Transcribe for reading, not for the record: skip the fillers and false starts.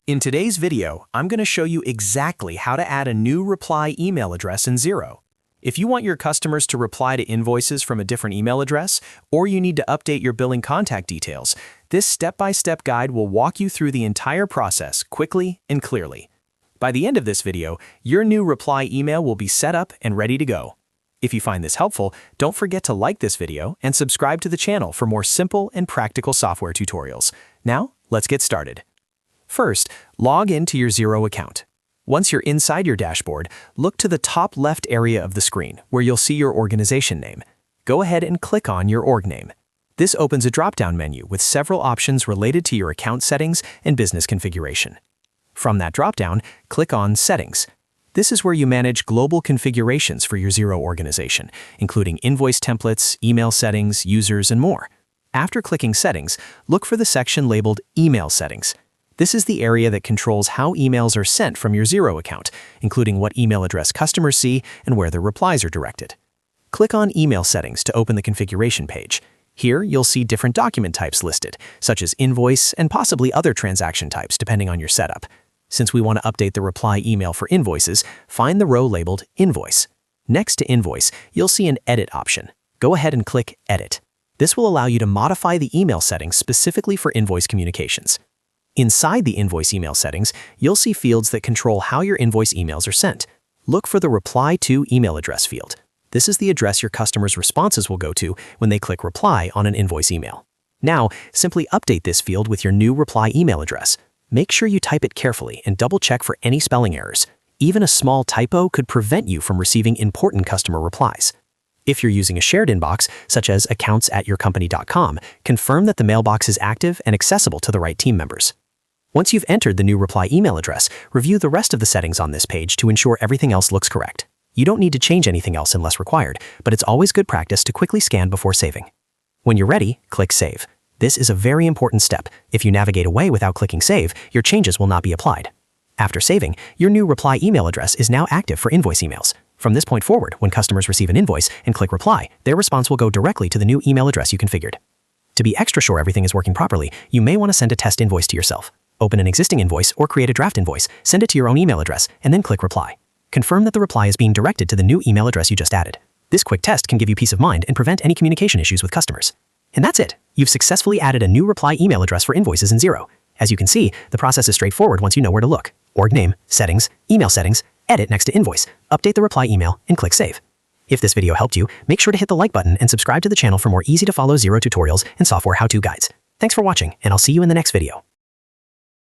In today's video, I'm going to show you exactly how to add a new reply email address in Xero. If you want your customers to reply to invoices from a different email address, or you need to update your billing contact details, this step-by-step guide will walk you through the entire process quickly and clearly. By the end of this video, your new reply email will be set up and ready to go. If you find this helpful, don't forget to like this video and subscribe to the channel for more simple and practical software tutorials. Now, let's get started. First, log into your Xero account. Once you're inside your dashboard, look to the top left area of the screen where you'll see your organization name. Go ahead and click on your org name. This opens a drop-down menu with several options related to your account settings and business configuration. From that drop-down, click on Settings. This is where you manage global configurations for your Xero organization, including invoice templates, email settings, users, and more. After clicking Settings, look for the section labeled Email Settings. This is the area that controls how emails are sent from your Xero account, including what email address customers see and where their replies are directed. Click on Email Settings to open the configuration page. Here, you'll see different document types listed, such as invoice and possibly other transaction types depending on your setup. Since we want to update the reply email for invoices, find the row labeled Invoice. Next to Invoice, you'll see an Edit option. Go ahead and click Edit. This will allow you to modify the email settings specifically for invoice communications. Inside the invoice email settings, you'll see fields that control how your invoice emails are sent. Look for the Reply to email address field. This is the address your customers' responses will go to when they click Reply on an invoice email. Now, simply update this field with your new reply email address. Make sure you type it carefully and double-check for any spelling errors. Even a small typo could prevent you from receiving important customer replies. If you're using a shared inbox, such as accounts@yourcompany.com, confirm that the mailbox is active and accessible to the right team members. Once you've entered the new reply email address, review the rest of the settings on this page to ensure everything else looks correct. You don't need to change anything else unless required, but it's always good practice to quickly scan before saving. When you're ready, click Save. This is a very important step. If you navigate away without clicking Save, your changes will not be applied. After saving, your new reply email address is now active for invoice emails. From this point forward, when customers receive an invoice and click Reply, their response will go directly to the new email address you configured. To be extra sure everything is working properly, you may want to send a test invoice to yourself. Open an existing invoice or create a draft invoice, send it to your own email address, and then click Reply. Confirm that the reply is being directed to the new email address you just added. This quick test can give you peace of mind and prevent any communication issues with customers. And that's it. You've successfully added a new reply email address for invoices in Xero. As you can see, the process is straightforward once you know where to look. Org name, settings, email settings, edit next to invoice, update the reply email, and click Save. If this video helped you, make sure to hit the like button and subscribe to the channel for more easy-to-follow Xero tutorials and software how-to guides. Thanks for watching, and I'll see you in the next video.